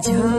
जो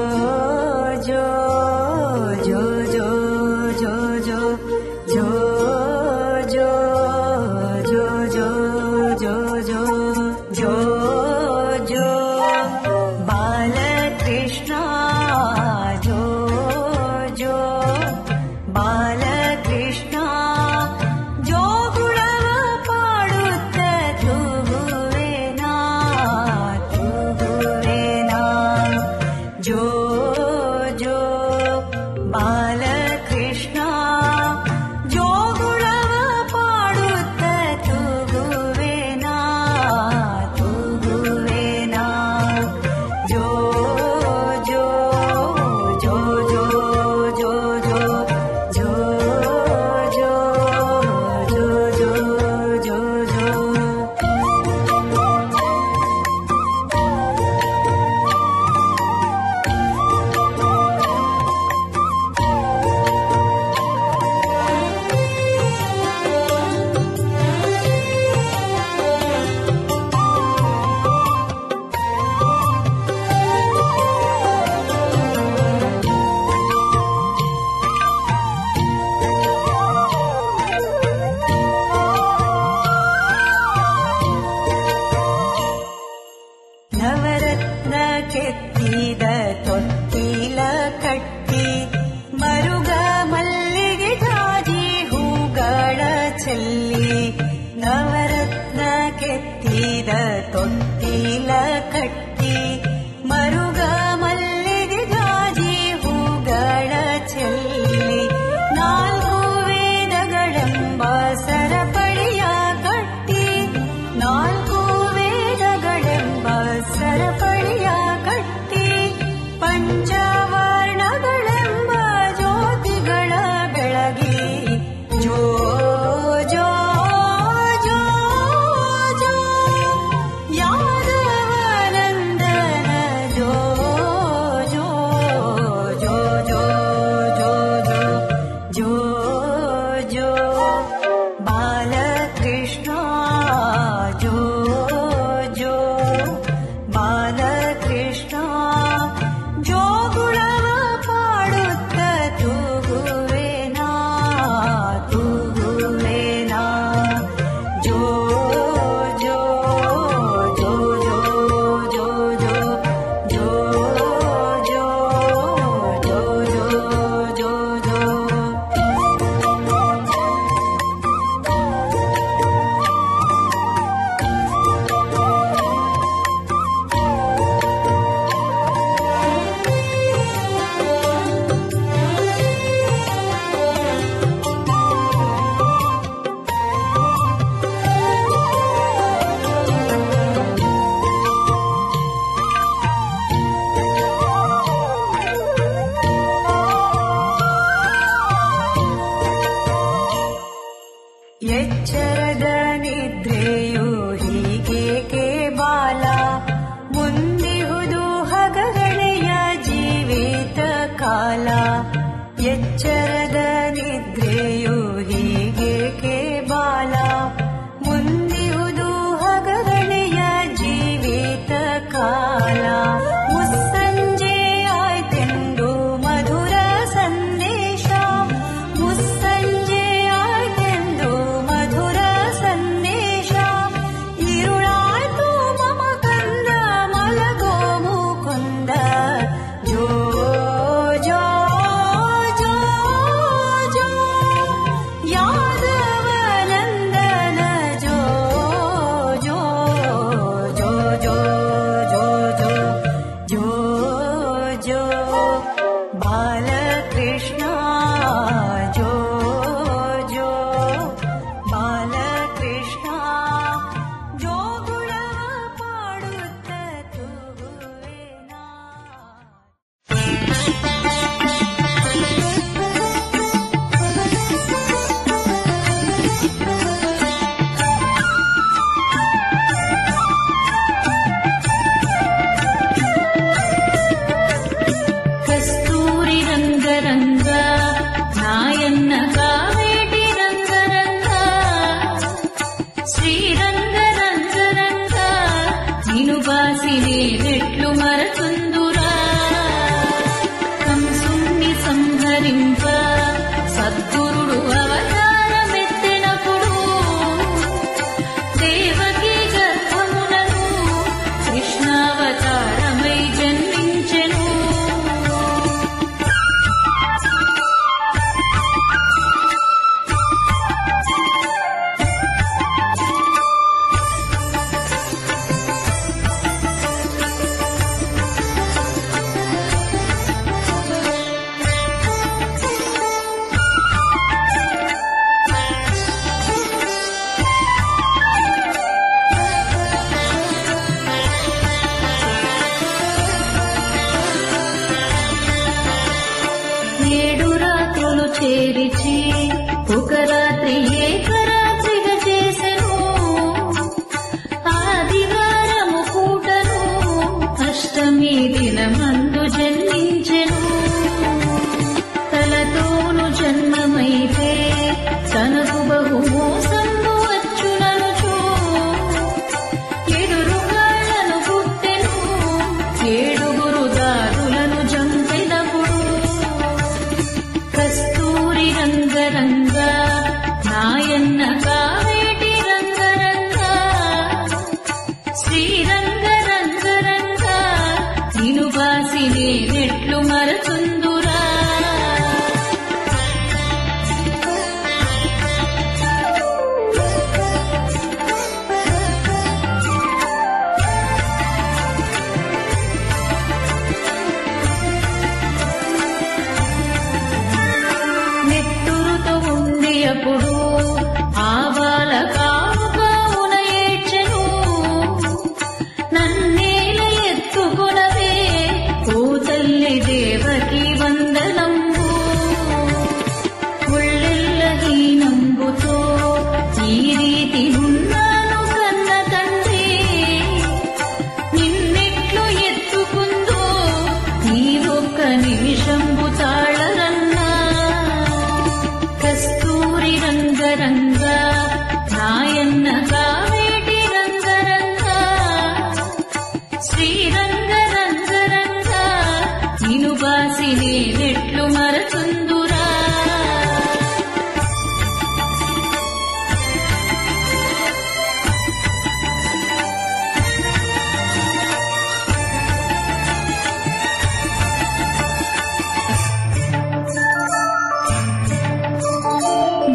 బాసి నేనెట్లు మరచుందురా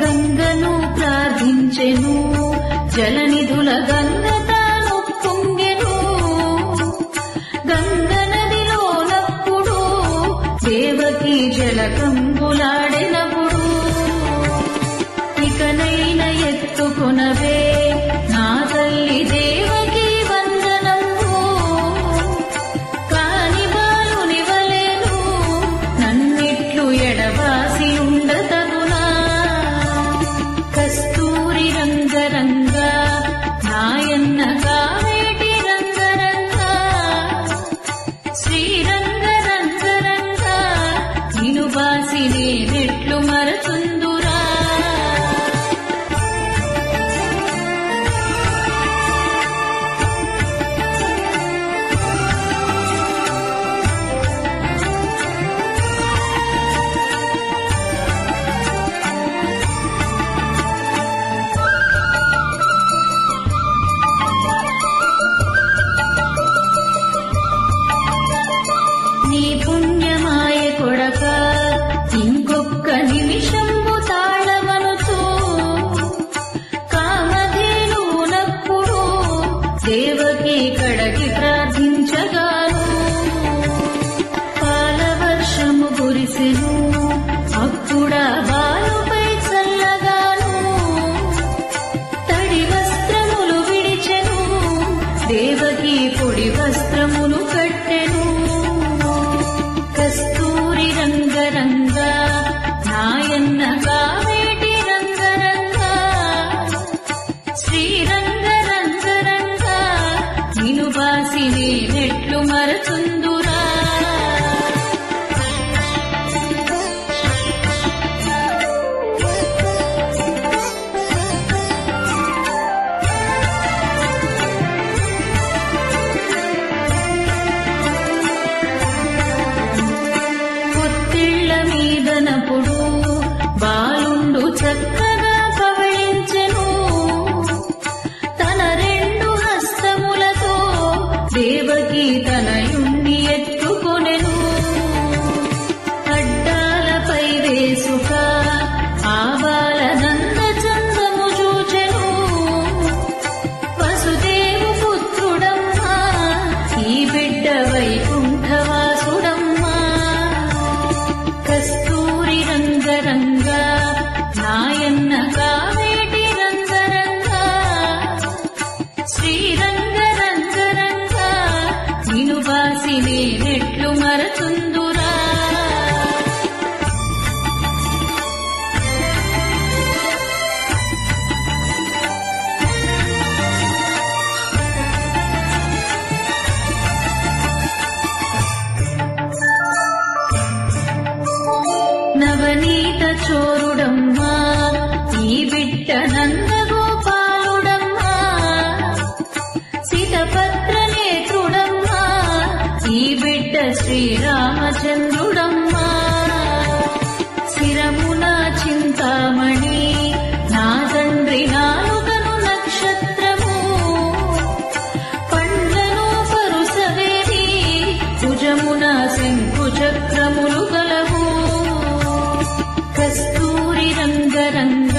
గంగను ప్రార్థించెను జలనిధుల గంగ తాను పొంగెను గంగ నదిలోనప్పుడు దేవకి జలకంబులాడినప్పుడు ఇకనైన ఎత్తుకొనవే నా తల్లి దేవకి వందనము కాని బాలునివలేను నన్నిట్లు ఎడబాసి ఉండతగునా కస్తూరి రంగరంగ నాయన్న కావేటి రంగరంగ శ్రీరంగ రంగరంగ నిను బాసి నేనెట్లు మరచుందురా నీ పుణ్యమాయ కొడక ఇంకొక్క నిమిషంబు తాళమనుతూ కామధేనునప్పుడు దేవకి కడకి ప్రార్థించగాను పాలవర్షము కురిసెను అప్పుడా బాలుపై చల్లగాను తడి వస్త్రములు విడిచెను దేవకి పొడి వస్త్రములు కట్టెను కస్తూరి రంగరంగ నాయన్న కావేటి రంగరంగ శ్రీరంగ రంగరంగ నిను బాసి నేనెట్లు మరచుందురా మీదనప్పుడు బాలుండు చక్కగా పవళించెను తన రెండు హస్తములతో దేవకి తనయుణ్ణి ఎత్తుకొనెను అడ్డాలపై వేసుక ఆవాల నంద చందము చూచెను వసుదేవు పుత్రుడమ్మా ఈ బిడ్డ వైకుంఠవాసుడమ్మా కస్తూరి రంగరంగ నాయన్న కావేటి రంగరంగ శ్రీరంగ రంగరంగ నిను బాసి నేనెట్లు మరచుందురా నవనీత చోరుడమ్మా ఈ బిడ్డ నందగోపాలుడమ్మా సీతపత్ర నేత్రుడమ్మా ఈ బిడ్డ శ్రీరామచంద్రుడమ్మా శిరమున చింతామణి నా తండ్రి నాలుగను నక్షత్రము పండ్లను పరుసవేది భుజమున శంకు చక్రములు గలవు కస్తూరి రంగరంగ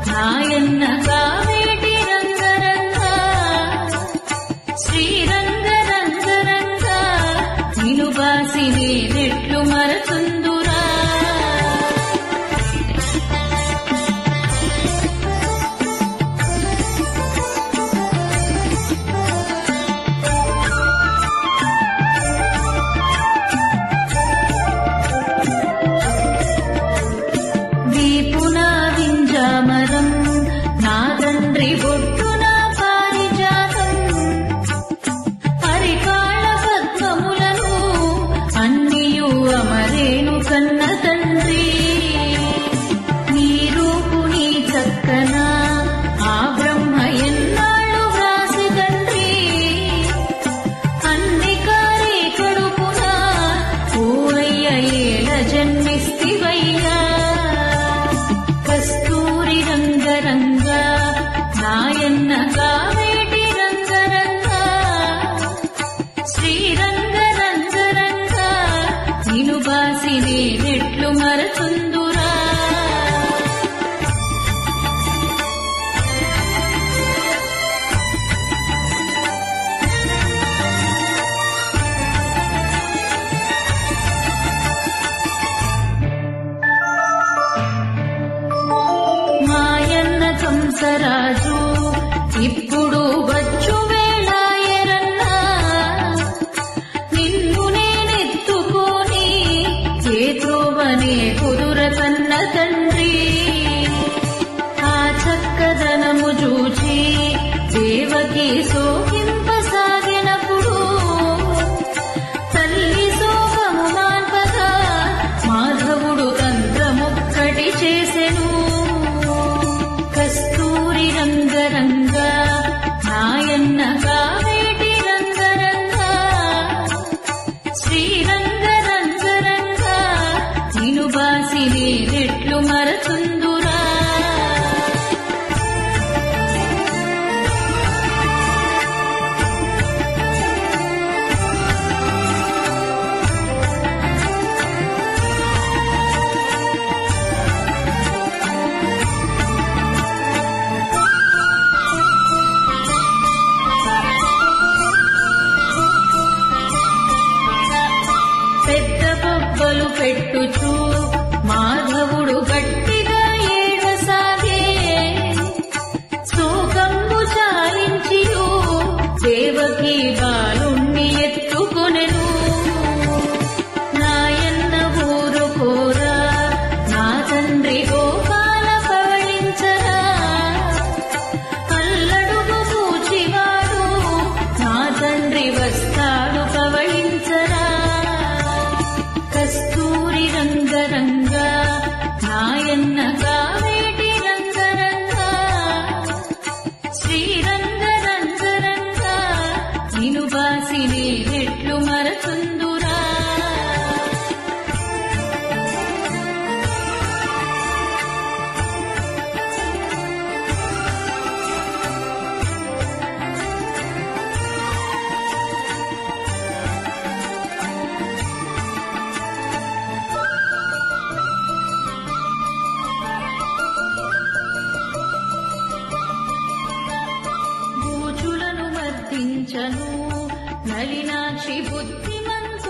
నాయన్న కావేటి రంగరంగ శ్రీరంగ రంగరంగ నిను బాసి నేనెట్లు మరచుందురా వీపున హంసరాజు ఇప్పుడు వచ్చు వేళాయరన్నా నిన్ను నేనెత్తుకొని ఏ త్రోవనే కుదుర కన్న తండ్రి ఆ చక్కదనము చూచి దేవకి సోకింపసాగినప్పుడు తల్లి శోకము మాన్పగా మాధవుడు తంత్రమొక్కటి చేసెను. కస్తూరి రంగరంగ నాయన్న కావేటి రంగరంగ శ్రీరంగ రంగరంగ నిను బాసి నేనెట్లు మరచుందురా. పెద్ద బొబ్బలు పెట్టుచూ మాధవుడు గట్టిగా ఏడసాగే శోకంబు చాలించియు దేవకి బాలుణ్ణి ఎత్తుకొనెను. నాయన్న ఊరుకోరా నా తండ్రి గోపాల పవళించరా అల్లడుగు పూచివాడు నా తండ్రి వస్తాడు పవళించరా. కస్తూరి రంగరంగ నాయన్న కావేటి రంగరంగ శ్రీరంగ రంగరంగ నిను బాసి నేనెట్లు మరచుందురా. భూచులను మర్దించను నలినాక్షి బుద్ధిమంతురాలై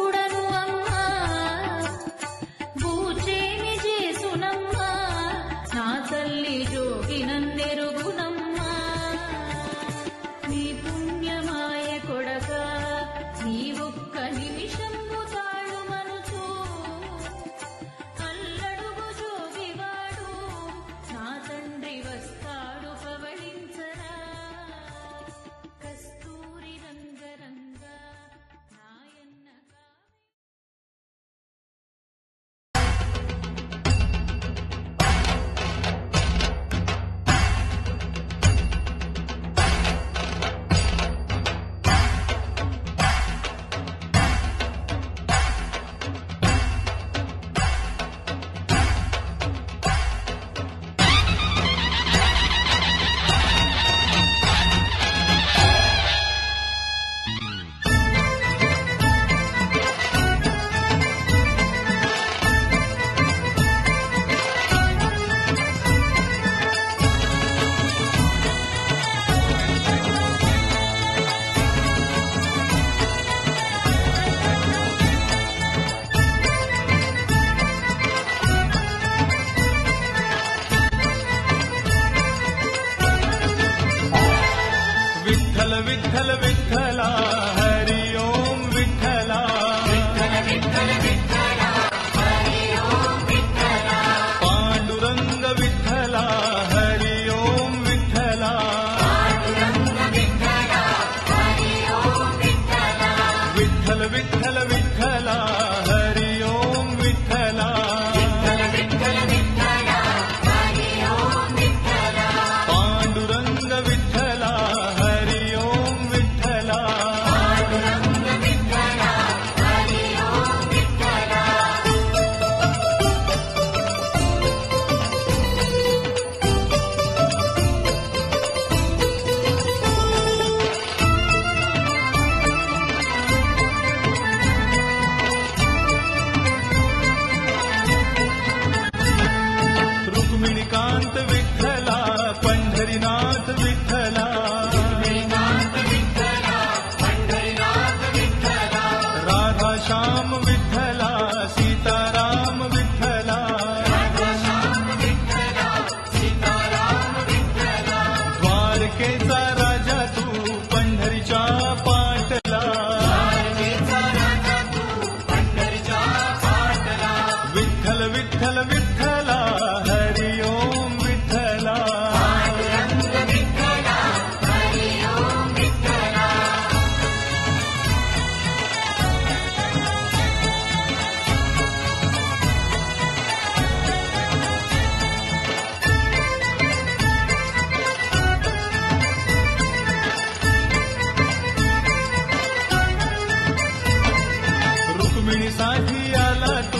दुर्मिणीसाठी आला तू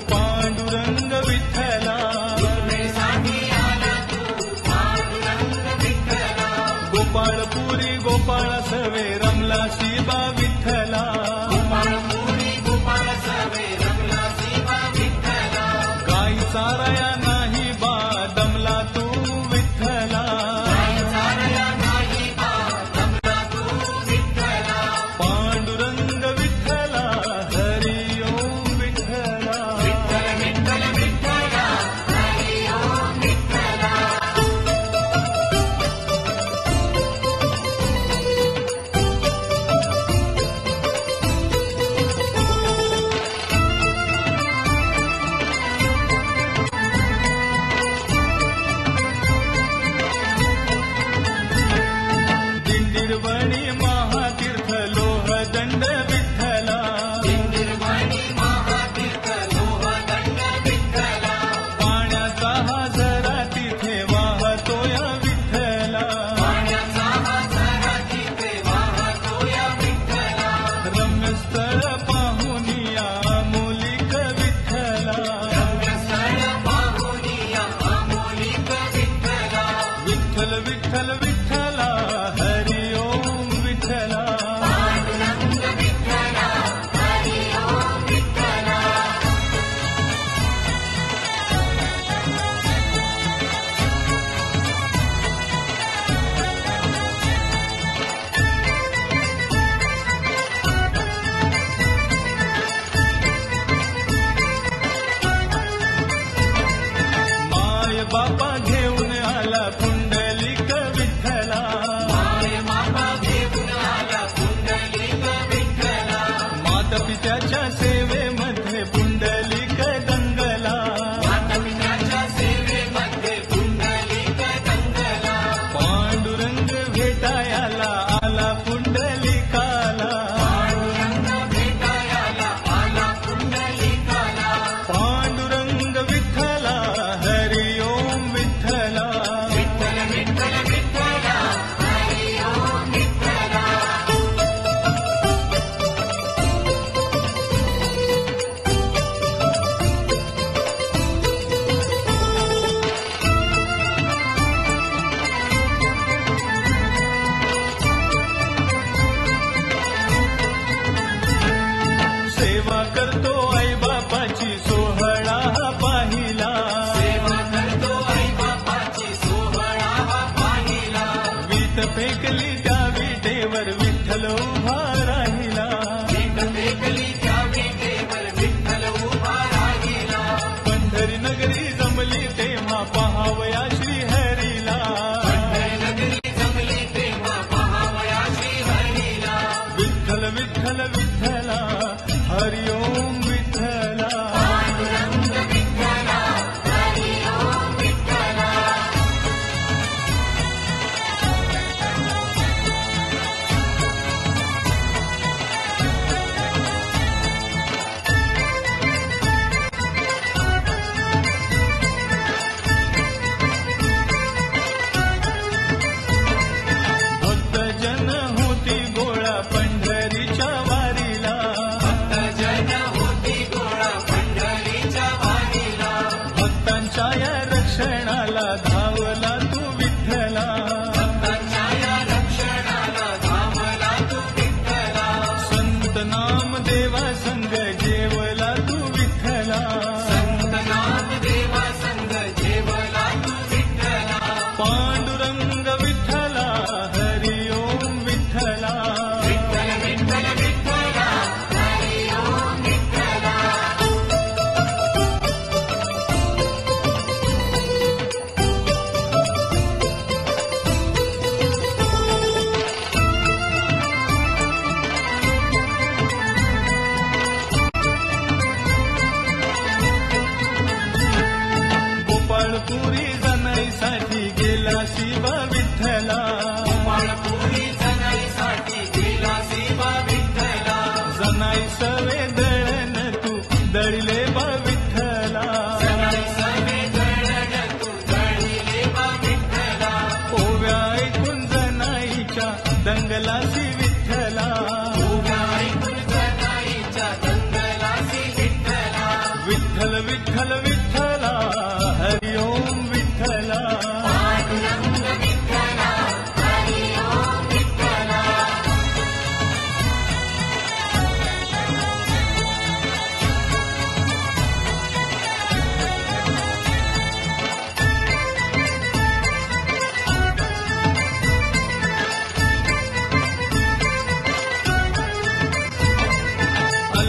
पांडुरंग विठ्ठला, गोपाळपुरी गोपाळ सवे रमला शिबा विठ्ठला, गाई चाराया नाही बा दमला तू विठ्ठला, पांडुरंग विठ्ठला हरि ओम विठ्ठला. दिंडीरवणी महातीर्थ लोहदंड विठ्ठला, पाण्याचा हा झरा तिथे वाहतोय विठ्ठला, रम्यस्थळ पाहुनिया अमोलिक विठ्ठला, विठ्ठल विठ्ठल विठ्ठला हरि ओम विठ्ठला. माय बापा घेऊन आला पुंडलिक विठ्ठला, माता पित्याच्या सेवेमध्ये पुंडलिक दंगला, पांडुरंग भेटायला आला पुंडलिकाला, पांडुरंग विठ्ठला हरि ओम विठ्ठला. सेवा करतो आई बापाची सोहळा पाहिला, वीट फेकली त्या विटेवर विठ्ठल उभा राहिला, पंढरी नगरी जमली तेव्हा पहावया श्रीहरीला, विठ्ठल विठ्ठल विठ्ठला हरि ओम विठ्ठला. भक्तजन होती गोळा पंढरीच्या वारीला, भक्तांच्या या रक्षणाला धावला तू विठ्ठला, संत नाम देवा संग जेवला तू विठ्ठला, पांडुरंग विठ्ठला हरि ओम विठ्ठला.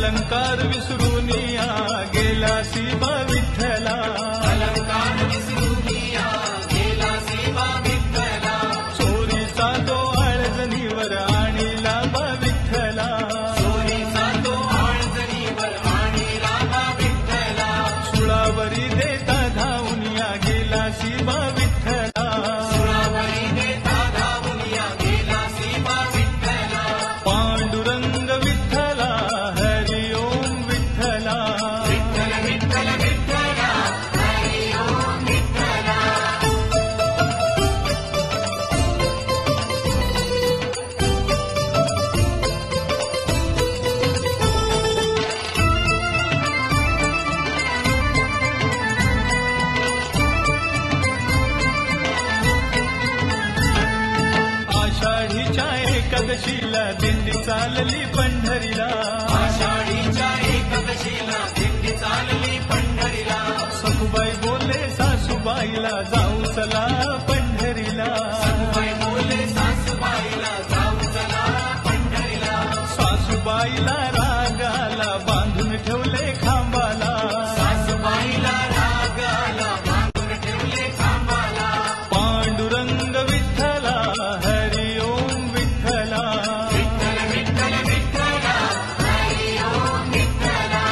अलंकार विसरून या गेला शिवा विठ्ठला अलंकार विसरून या गेला शिवा विठ्ठला चोरीचा तो आळजणीवर आणीला बा विठ्ठला चोरीचा तो आळजणीवर आणीला बा विठ्ठला सुळावरी देता धावून या गेला शिवा विठ्ठला सुळावरी देता धावून या गेला शिवा विठ्ठला पांडुरंग विठ्ठला हरि ओम विठ्ठला विठ्ठल विठ्ठल विठ्ठला हरी ओम विठ्ठला आषाढीच्या एकादशीला दिंडी चालली पंढरीला आषाढीच्या एकादशीला दिंडी चालली पंढरीला सखुबाई बोले सासूबाईला जाऊ चला पंढरीला सखुबाई बोले सासूबाईला जाऊ चला पंढरीला सासूबाईला रागाला बांधून ठेवले खांबाला सासूबाईला रागाला बांधून ठेवले खांबाला पांडुरंग विठ्ठला हरि ओम विठ्ठला विठ्ठल विठ्ठल विठ्ठला हरी ओम विठ्ठला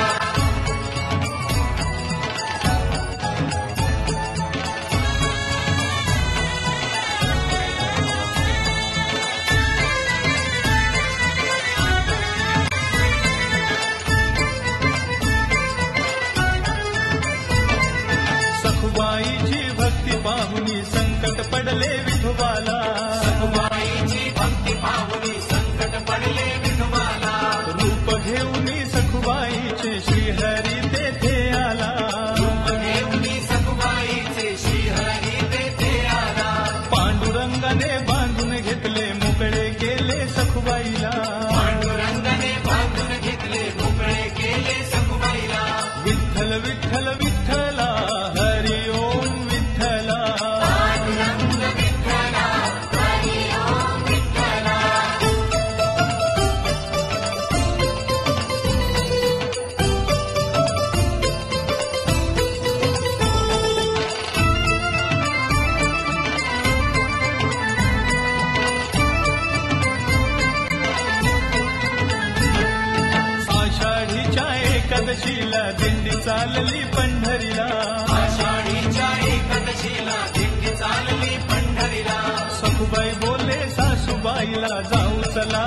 सखुबाईची भक्ती पाहुनी संकट पडले विठोबाला सखुबाईची भक्ती पाहुनी संकट पडले विठोबाला रूप घेऊनी सखुबाईचे श्रीहरी तेथे आला रूप घेऊनी सखुबाईचे श्रीहरी तेथे आला पांडुरंगाने बांधून घेतले मोकळे केले सखुबाईला पांडुरंगाने बांधून घेतले मोकळे केले सखुबाईला विठ्ठल विठ्ठल विठ्ठला हरि ओम विठ्ठला पांडुरंग विठ्ठला हरी ओम विठ्ठला आषाढीच्या एकादशीला दिंडी चालली पंढरीला आषाढीच्या एकादशीला दिंडी चालली पंढरीला सखुबाई बोले सासूबाईला जाऊ चला